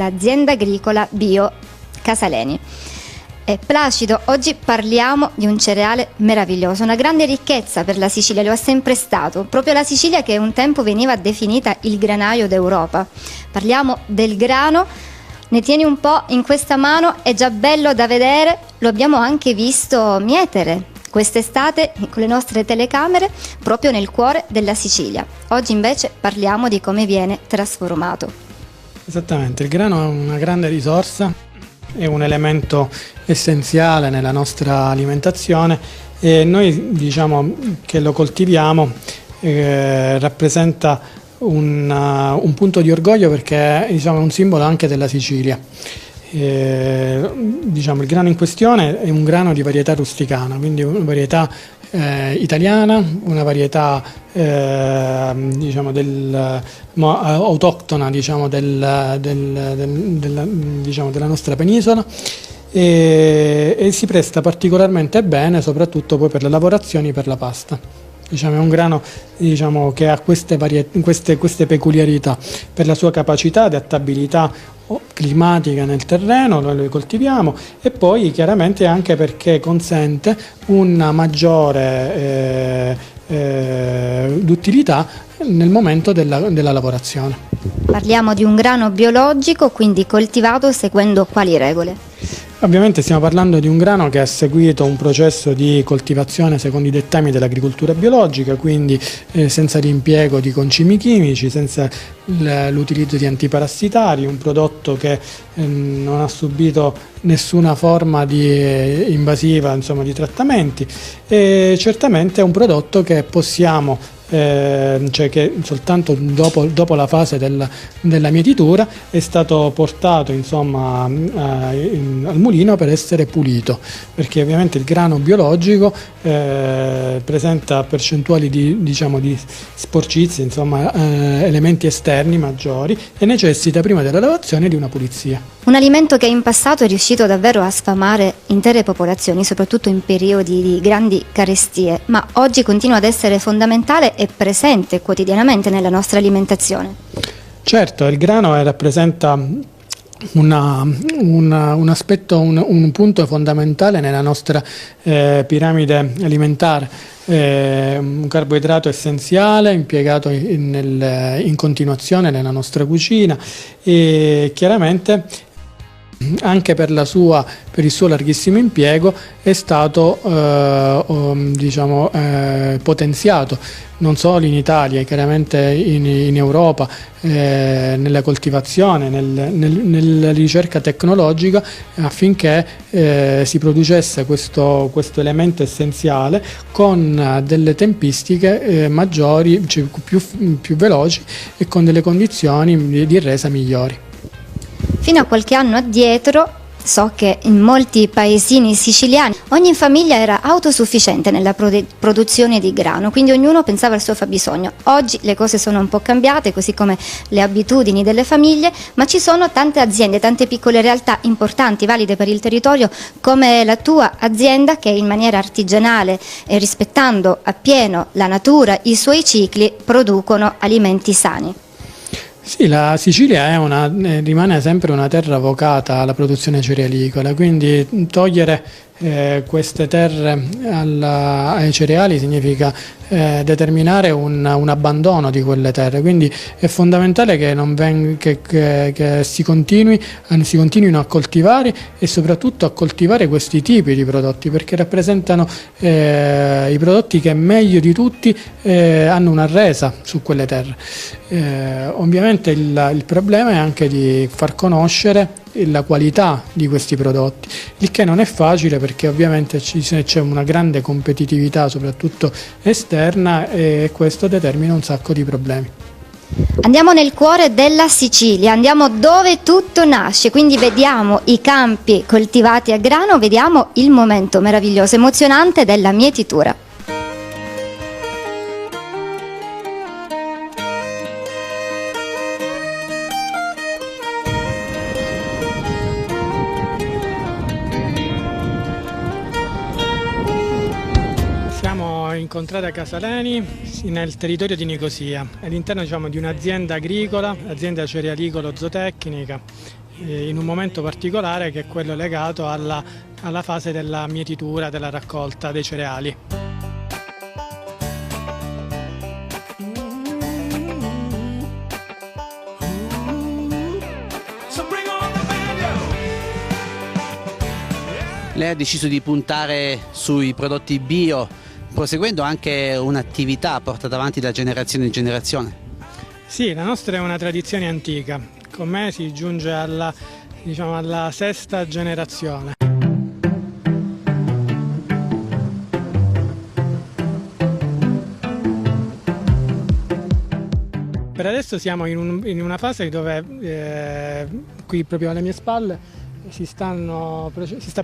l'azienda agricola bio Casaleni. Placido, oggi parliamo di un cereale meraviglioso, una grande ricchezza per la Sicilia, lo è sempre stato, proprio la Sicilia che un tempo veniva definita il granaio d'Europa. Parliamo del grano, ne tieni un po' in questa mano, è già bello da vedere, lo abbiamo anche visto mietere quest'estate con le nostre telecamere proprio nel cuore della Sicilia. Oggi invece parliamo di come viene trasformato. Esattamente, il grano è una grande risorsa, è un elemento essenziale nella nostra alimentazione e noi diciamo che lo coltiviamo rappresenta un punto di orgoglio perché è un simbolo anche della Sicilia. Il grano in questione è un grano di varietà rusticana, quindi una varietà italiana, una varietà autoctona della nostra penisola e si presta particolarmente bene soprattutto poi per le lavorazioni per la pasta. È un grano che ha queste peculiarità per la sua capacità, adattabilità climatica nel terreno, noi lo coltiviamo e poi chiaramente anche perché consente una maggiore d'utilità nel momento della lavorazione. Parliamo di un grano biologico, quindi coltivato seguendo quali regole? Ovviamente stiamo parlando di un grano che ha seguito un processo di coltivazione secondo i dettami dell'agricoltura biologica, quindi senza l'impiego di concimi chimici, senza l'utilizzo di antiparassitari, un prodotto che non ha subito nessuna forma di invasiva, di trattamenti e certamente è un prodotto che possiamo che soltanto dopo la fase della mietitura è stato portato al mulino per essere pulito, perché ovviamente il grano biologico presenta percentuali di sporcizie, elementi esterni maggiori e necessita prima della lavorazione di una pulizia. Un alimento che in passato è riuscito davvero a sfamare intere popolazioni, soprattutto in periodi di grandi carestie, ma oggi continua ad essere fondamentale e presente quotidianamente nella nostra alimentazione. Certo, il grano rappresenta un aspetto, un punto fondamentale nella nostra piramide alimentare, un carboidrato essenziale impiegato in continuazione nella nostra cucina e chiaramente anche per il suo larghissimo impiego è stato potenziato non solo in Italia, chiaramente in Europa, nella coltivazione, nella ricerca tecnologica affinché si producesse questo elemento essenziale con delle tempistiche maggiori, più veloci e con delle condizioni di resa migliori. Fino a qualche anno addietro so che in molti paesini siciliani ogni famiglia era autosufficiente nella produzione di grano, quindi ognuno pensava al suo fabbisogno. Oggi le cose sono un po' cambiate, così come le abitudini delle famiglie, ma ci sono tante aziende, tante piccole realtà importanti, valide per il territorio, come la tua azienda che in maniera artigianale e rispettando appieno la natura, i suoi cicli, producono alimenti sani. Sì, la Sicilia rimane sempre una terra vocata alla produzione cerealicola, quindi togliere queste terre ai cereali significa determinare un abbandono di quelle terre, quindi è fondamentale che si continuino a coltivare e soprattutto a coltivare questi tipi di prodotti, perché rappresentano i prodotti che meglio di tutti hanno una resa su quelle terre. Ovviamente il problema è anche di far conoscere la qualità di questi prodotti, il che non è facile perché ovviamente c'è una grande competitività soprattutto esterna e questo determina un sacco di problemi. Andiamo nel cuore della Sicilia, andiamo dove tutto nasce, quindi vediamo i campi coltivati a grano, vediamo il momento meraviglioso, emozionante della mietitura. Incontrate a Casaleni nel territorio di Nicosia, all'interno di un'azienda agricola, azienda cerealicolo zootecnica in un momento particolare, che è quello legato alla fase della mietitura, della raccolta dei cereali. Lei ha deciso di puntare sui prodotti bio, proseguendo anche un'attività portata avanti da generazione in generazione. Sì, la nostra è una tradizione antica, con me si giunge alla 6ª generazione. Per adesso siamo in una fase dove, qui proprio alle mie spalle, si sta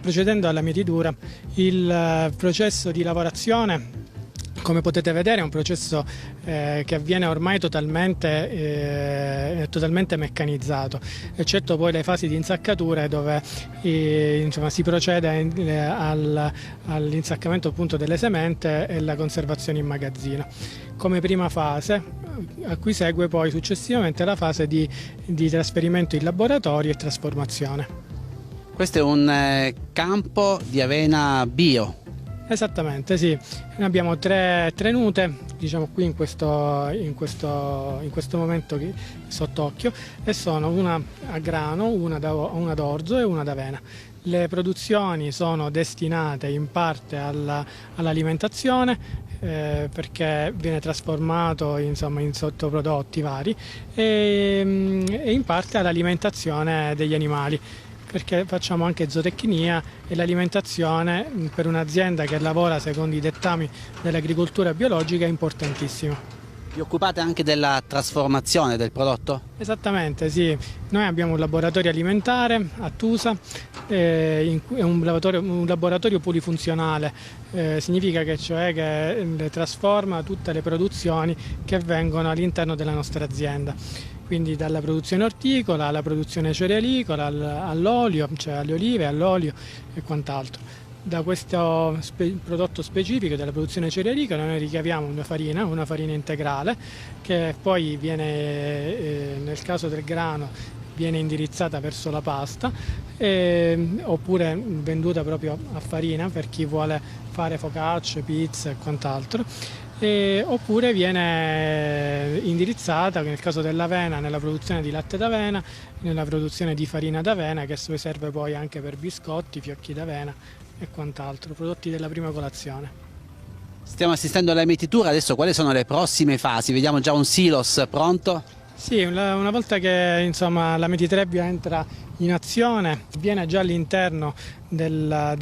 procedendo alla mietitura. Il processo di lavorazione, come potete vedere, è un processo che avviene ormai totalmente meccanizzato, eccetto poi le fasi di insaccatura dove si procede all'insaccamento appunto delle semente e la conservazione in magazzino come prima fase, a cui segue poi successivamente la fase di trasferimento in laboratorio e trasformazione. Questo è un campo di avena bio. Esattamente, sì. Noi abbiamo tre tenute, diciamo qui in questo momento sott'occhio, e sono una a grano, una d'orzo e una d'avena. Le produzioni sono destinate in parte all'alimentazione, perché viene trasformato in sottoprodotti vari, e in parte all'alimentazione degli animali, perché facciamo anche zootecnia, e l'alimentazione per un'azienda che lavora secondo i dettami dell'agricoltura biologica è importantissima. Vi occupate anche della trasformazione del prodotto? Esattamente, sì. Noi abbiamo un laboratorio alimentare a Tusa, è un laboratorio polifunzionale, significa che trasforma tutte le produzioni che avvengono all'interno della nostra azienda. Quindi dalla produzione orticola alla produzione cerealicola, all'olio, cioè alle olive, all'olio e quant'altro. Da questo prodotto specifico della produzione cerealicola noi ricaviamo una farina integrale, che poi viene, nel caso del grano, viene indirizzata verso la pasta, oppure venduta proprio a farina per chi vuole fare focacce, pizza e quant'altro. Oppure viene indirizzata, nel caso dell'avena, nella produzione di latte d'avena, nella produzione di farina d'avena, che serve poi anche per biscotti, fiocchi d'avena e quant'altro, prodotti della prima colazione. Stiamo assistendo alla mietitura, adesso quali sono le prossime fasi? Vediamo già un silos pronto? Sì, una volta che la mietitrebbia entra in azione, viene già all'interno della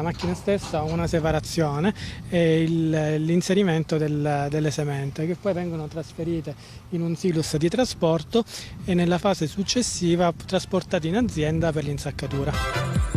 macchina stessa una separazione e l'inserimento delle semente, che poi vengono trasferite in un silos di trasporto e nella fase successiva trasportate in azienda per l'insaccatura.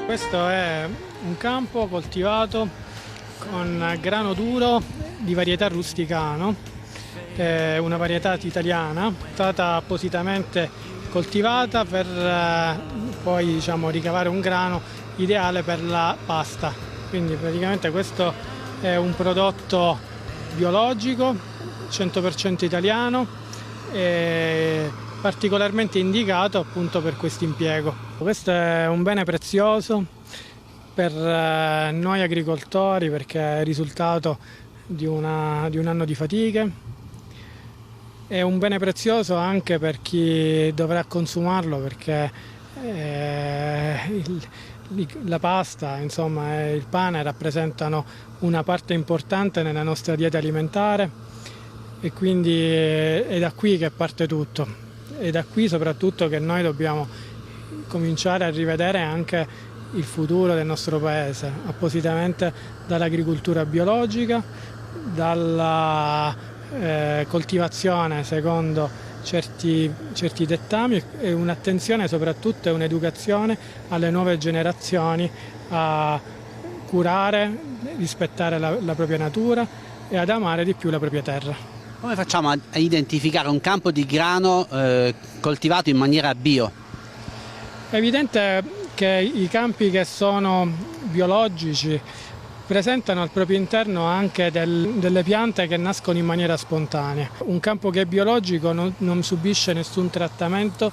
Questo è un campo coltivato con grano duro di varietà rusticano, una varietà italiana, stata appositamente coltivata per poi ricavare un grano ideale per la pasta. Quindi praticamente questo è un prodotto biologico, 100% italiano, particolarmente indicato appunto per questo impiego. Questo è un bene prezioso per noi agricoltori, perché è il risultato di un anno di fatiche. È un bene prezioso anche per chi dovrà consumarlo, perché la pasta, e il pane rappresentano una parte importante nella nostra dieta alimentare, e quindi è da qui che parte tutto. E da qui soprattutto che noi dobbiamo cominciare a rivedere anche il futuro del nostro paese, appositamente dall'agricoltura biologica, dalla coltivazione secondo certi dettami e un'attenzione soprattutto e un'educazione alle nuove generazioni a curare, rispettare la propria natura e ad amare di più la propria terra. Come facciamo a identificare un campo di grano coltivato in maniera bio? È evidente che i campi che sono biologici presentano al proprio interno anche delle piante che nascono in maniera spontanea. Un campo che è biologico non subisce nessun trattamento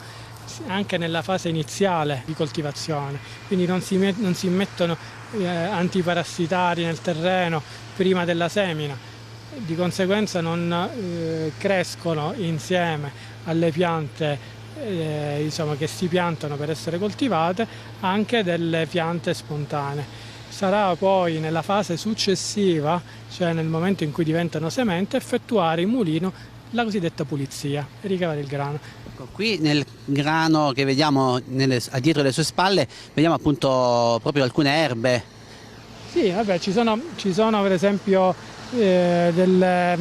anche nella fase iniziale di coltivazione, quindi non si immettono antiparassitari nel terreno prima della semina, di conseguenza non crescono insieme alle piante che si piantano per essere coltivate anche delle piante spontanee. Sarà poi nella fase successiva, cioè nel momento in cui diventano semente, effettuare in mulino la cosiddetta pulizia e ricavare il grano. Ecco, qui nel grano che vediamo dietro le sue spalle vediamo appunto proprio alcune erbe. Sì, vabbè, ci sono per esempio delle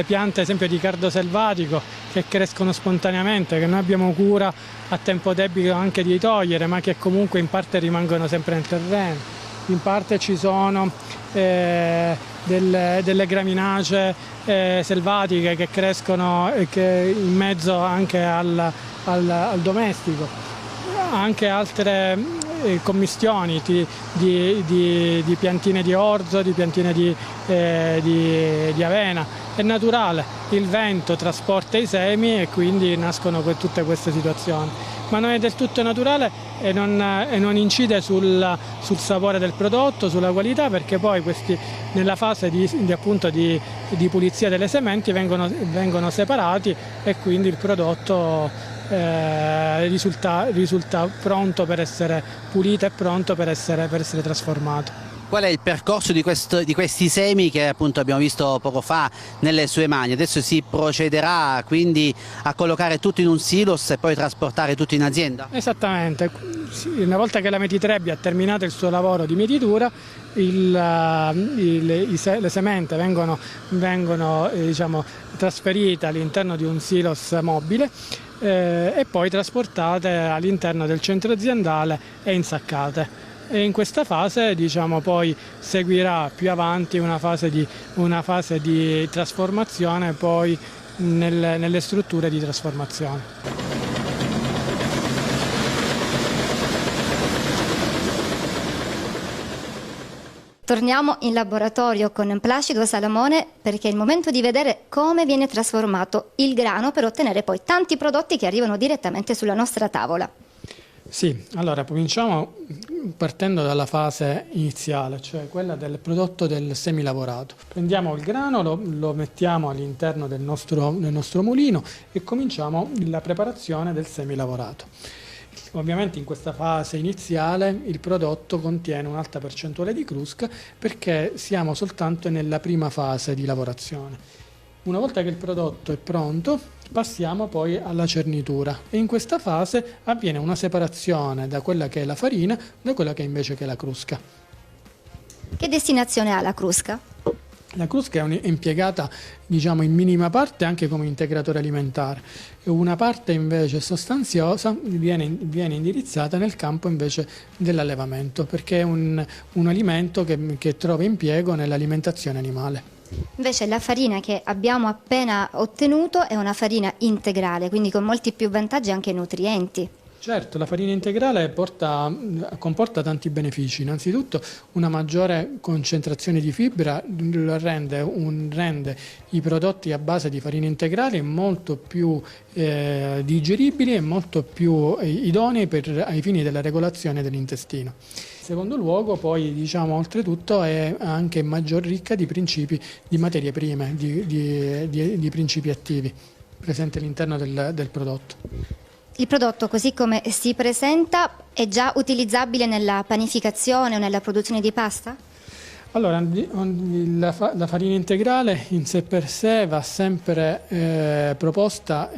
piante, ad esempio di cardo selvatico, che crescono spontaneamente, che noi abbiamo cura a tempo debito anche di togliere, ma che comunque in parte rimangono sempre nel terreno. In parte ci sono delle graminacee selvatiche che crescono in mezzo anche al domestico, anche altre commistioni di piantine di orzo, di piantine di avena. È naturale, il vento trasporta i semi e quindi nascono tutte queste situazioni, ma non è del tutto naturale e non incide sul sapore del prodotto, sulla qualità, perché poi questi nella fase di pulizia delle sementi vengono separati e quindi il prodotto risulta pronto per essere pulito e pronto per essere trasformato. Qual è il percorso di questi semi che appunto abbiamo visto poco fa nelle sue mani? Adesso si procederà quindi a collocare tutto in un silos e poi trasportare tutto in azienda? Esattamente, una volta che la metitrebbia ha terminato il suo lavoro di mietitura, le semente vengono trasferite all'interno di un silos mobile e poi trasportate all'interno del centro aziendale e insaccate. E in questa fase poi seguirà più avanti una fase di trasformazione poi nelle strutture di trasformazione. Torniamo in laboratorio con Placido Salamone perché è il momento di vedere come viene trasformato il grano per ottenere poi tanti prodotti che arrivano direttamente sulla nostra tavola. Sì, allora cominciamo partendo dalla fase iniziale, cioè quella del prodotto del semilavorato. Prendiamo il grano, lo mettiamo all'interno del nostro mulino e cominciamo la preparazione del semilavorato. Ovviamente in questa fase iniziale il prodotto contiene un'alta percentuale di crusca perché siamo soltanto nella prima fase di lavorazione. Una volta che il prodotto è pronto, passiamo poi alla cernitura e in questa fase avviene una separazione da quella che è la farina da quella che invece è la crusca. Che destinazione ha la crusca? La crusca è impiegata in minima parte anche come integratore alimentare e una parte invece sostanziosa viene indirizzata nel campo invece dell'allevamento perché è un alimento che trova impiego nell'alimentazione animale. Invece la farina che abbiamo appena ottenuto è una farina integrale, quindi con molti più vantaggi anche nutrienti. Certo, la farina integrale comporta tanti benefici. Innanzitutto una maggiore concentrazione di fibra rende i prodotti a base di farina integrale molto più digeribili e molto più idonei ai fini della regolazione dell'intestino. In secondo luogo poi oltretutto è anche ricca di principi di materie prime, di principi attivi presenti all'interno del prodotto. Il prodotto così come si presenta è già utilizzabile nella panificazione o nella produzione di pasta? Allora, la farina integrale in sé per sé va sempre proposta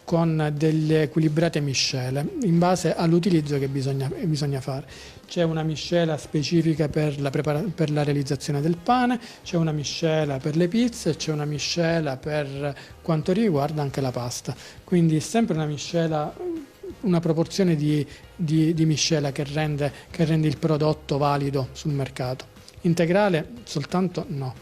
con delle equilibrate miscele in base all'utilizzo che bisogna fare. C'è una miscela specifica per la realizzazione del pane, c'è una miscela per le pizze, c'è una miscela per quanto riguarda anche la pasta. Quindi è sempre una miscela, una proporzione di miscela che rende il prodotto valido sul mercato. Integrale soltanto no.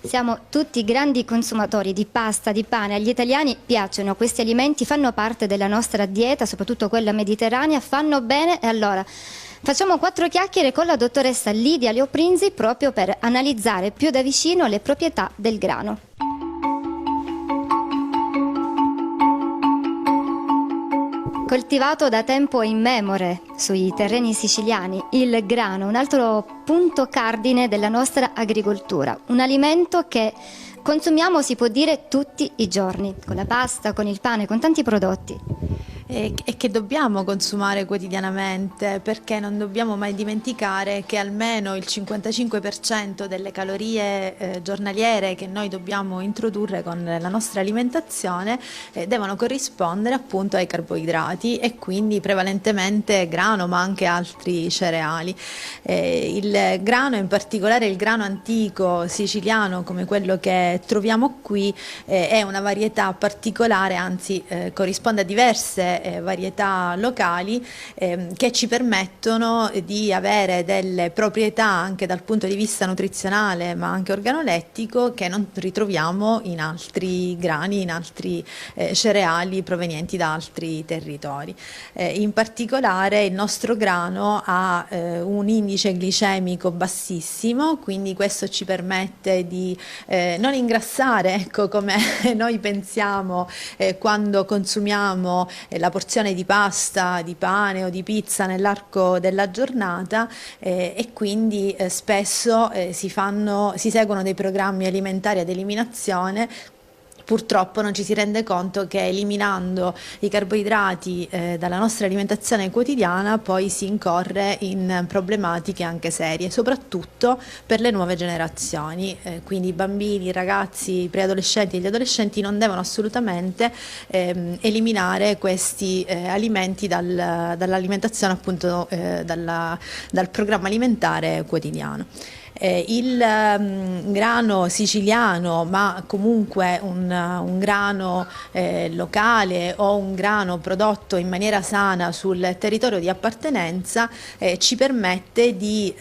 Siamo tutti grandi consumatori di pasta, di pane, agli italiani piacciono questi alimenti, fanno parte della nostra dieta, soprattutto quella mediterranea, fanno bene e allora facciamo 4 chiacchiere con la dottoressa Lidia Leoprinzi proprio per analizzare più da vicino le proprietà del grano. Coltivato da tempo immemore sui terreni siciliani, il grano, un altro punto cardine della nostra agricoltura, un alimento che consumiamo, si può dire, tutti i giorni, con la pasta, con il pane, con tanti prodotti. E che dobbiamo consumare quotidianamente, perché non dobbiamo mai dimenticare che almeno il 55% delle calorie giornaliere che noi dobbiamo introdurre con la nostra alimentazione devono corrispondere appunto ai carboidrati e quindi prevalentemente grano, ma anche altri cereali. Il grano, in particolare il grano antico siciliano come quello che troviamo qui, è una varietà particolare, anzi corrisponde a diverse varietà locali che ci permettono di avere delle proprietà anche dal punto di vista nutrizionale ma anche organolettico che non ritroviamo in altri grani, in altri cereali provenienti da altri territori. In particolare il nostro grano ha un indice glicemico bassissimo, quindi questo ci permette di non ingrassare, ecco, come noi pensiamo quando consumiamo la porzione di pasta, di pane o di pizza nell'arco della giornata e quindi spesso si seguono dei programmi alimentari ad eliminazione. Purtroppo non ci si rende conto che eliminando i carboidrati dalla nostra alimentazione quotidiana poi si incorre in problematiche anche serie, soprattutto per le nuove generazioni. Quindi i bambini, i ragazzi, i preadolescenti e gli adolescenti non devono assolutamente eliminare questi alimenti dall'alimentazione, appunto dal programma alimentare quotidiano. Il grano siciliano, ma comunque un grano locale o un grano prodotto in maniera sana sul territorio di appartenenza ci permette di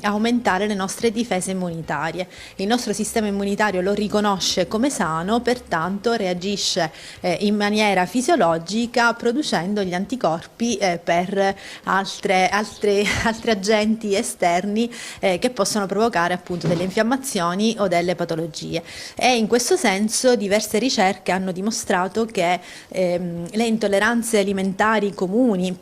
aumentare le nostre difese immunitarie. Il nostro sistema immunitario lo riconosce come sano, pertanto reagisce in maniera fisiologica producendo gli anticorpi per altri agenti esterni che possono provocare appunto delle infiammazioni o delle patologie. E in questo senso diverse ricerche hanno dimostrato che le intolleranze alimentari comuni,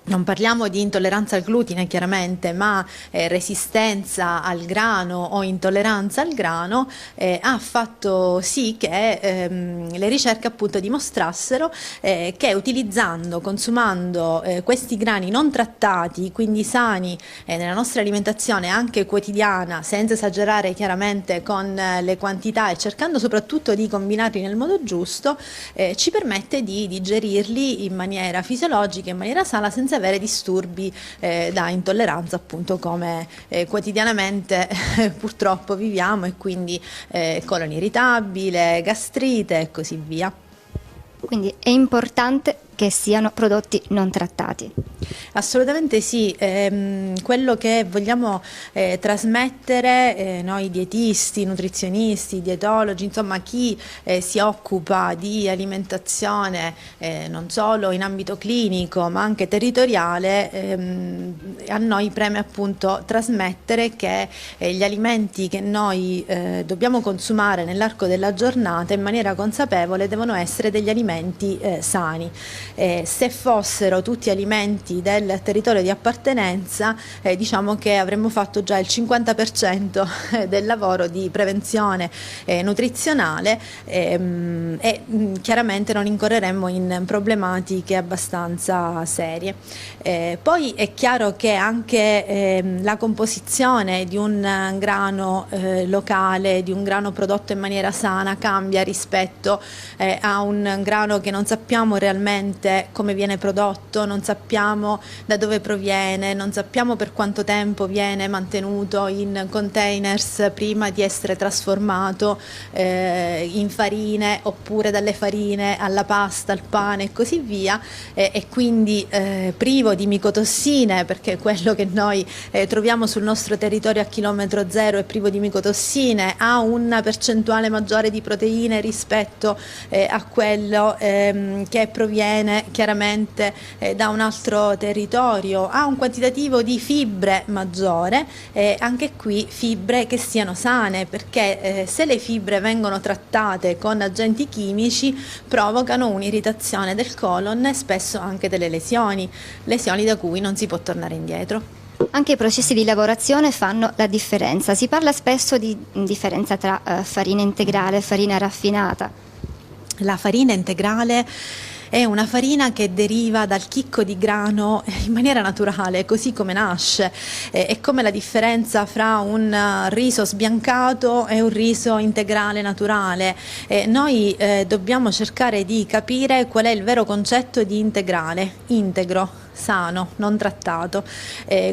non parliamo di intolleranza al glutine chiaramente, ma resistenza al grano o intolleranza al grano, ha fatto sì che le ricerche appunto dimostrassero che consumando questi grani non trattati, quindi sani nella nostra alimentazione anche quotidiana, senza esagerare chiaramente con le quantità e cercando soprattutto di combinarli nel modo giusto, ci permette di digerirli in maniera fisiologica, in maniera sana, senza avere disturbi da intolleranza, appunto come quotidianamente purtroppo viviamo, e quindi colon irritabile, gastrite e così via. Quindi è importante che siano prodotti non trattati. Assolutamente sì, quello che vogliamo trasmettere noi dietisti, nutrizionisti, dietologi, insomma chi si occupa di alimentazione non solo in ambito clinico ma anche territoriale, a noi preme appunto trasmettere che gli alimenti che noi dobbiamo consumare nell'arco della giornata in maniera consapevole devono essere degli alimenti sani. Se fossero tutti alimenti del territorio di appartenenza, diciamo che avremmo fatto già il 50% del lavoro di prevenzione nutrizionale e chiaramente non incorreremmo in problematiche abbastanza serie. Poi è chiaro che anche la composizione di un grano locale, di un grano prodotto in maniera sana, cambia rispetto a un grano che non sappiamo realmente come viene prodotto, non sappiamo da dove proviene, non sappiamo per quanto tempo viene mantenuto in containers prima di essere trasformato in farine, oppure dalle farine alla pasta, al pane e così via, e quindi privo di micotossine, perché quello che noi troviamo sul nostro territorio a chilometro zero è privo di micotossine, ha una percentuale maggiore di proteine rispetto a quello che proviene chiaramente da un altro territorio, ha un quantitativo di fibre maggiore, anche qui fibre che siano sane, perché se le fibre vengono trattate con agenti chimici provocano un'irritazione del colon e spesso anche delle lesioni da cui non si può tornare indietro. Anche i processi di lavorazione fanno la differenza. Si parla spesso di differenza tra farina integrale e farina raffinata. La farina integrale è una farina che deriva dal chicco di grano in maniera naturale, così come nasce. È come la differenza fra un riso sbiancato e un riso integrale naturale. Noi dobbiamo cercare di capire qual è il vero concetto di integrale, integro, sano, non trattato,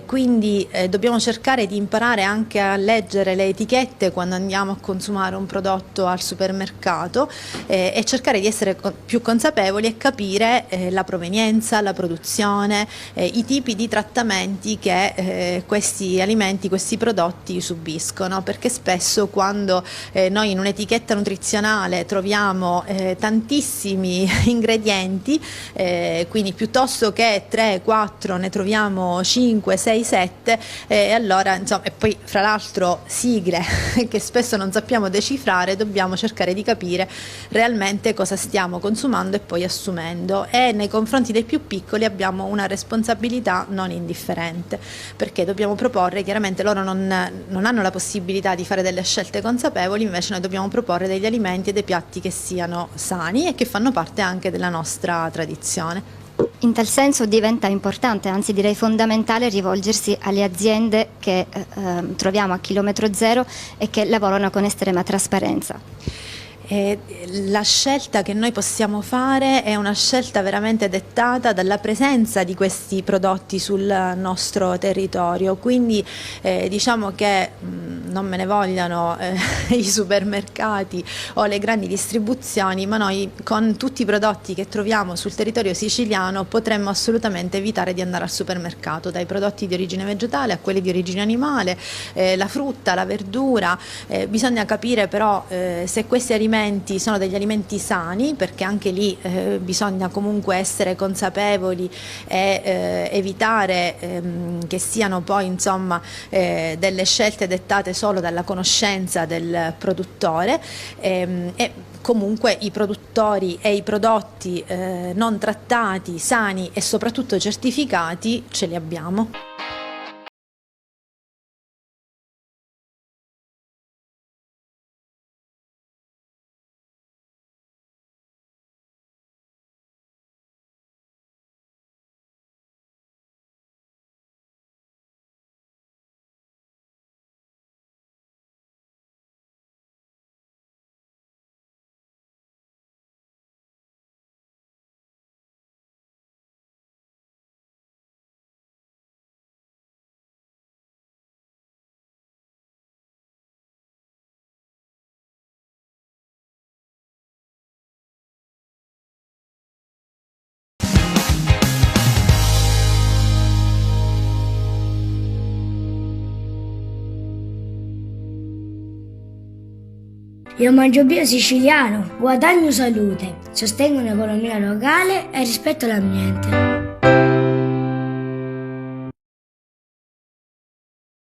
quindi dobbiamo cercare di imparare anche a leggere le etichette quando andiamo a consumare un prodotto al supermercato e cercare di essere più consapevoli e capire la provenienza, la produzione, i tipi di trattamenti che questi alimenti, questi prodotti subiscono, perché spesso quando noi in un'etichetta nutrizionale troviamo tantissimi ingredienti, quindi piuttosto che 3, 4 ne troviamo 5, 6, 7 e allora insomma, e poi fra l'altro sigle che spesso non sappiamo decifrare, dobbiamo cercare di capire realmente cosa stiamo consumando e poi assumendo, e nei confronti dei più piccoli abbiamo una responsabilità non indifferente, perché dobbiamo proporre, chiaramente loro non hanno la possibilità di fare delle scelte consapevoli, invece noi dobbiamo proporre degli alimenti e dei piatti che siano sani e che fanno parte anche della nostra tradizione. In tal senso diventa importante, anzi direi fondamentale, rivolgersi alle aziende che troviamo a chilometro zero e che lavorano con estrema trasparenza. La scelta che noi possiamo fare è una scelta veramente dettata dalla presenza di questi prodotti sul nostro territorio, quindi diciamo che non me ne vogliano i supermercati o le grandi distribuzioni, ma noi con tutti i prodotti che troviamo sul territorio siciliano potremmo assolutamente evitare di andare al supermercato, dai prodotti di origine vegetale a quelli di origine animale, la frutta, la verdura. Bisogna capire però se questi alimenti sono degli alimenti sani, perché anche lì bisogna comunque essere consapevoli e evitare che siano poi insomma delle scelte dettate solo dalla conoscenza del produttore, e comunque i produttori e i prodotti non trattati, sani e soprattutto certificati ce li abbiamo. Io mangio bio siciliano, guadagno salute, sostengo un'economia locale e rispetto l'ambiente.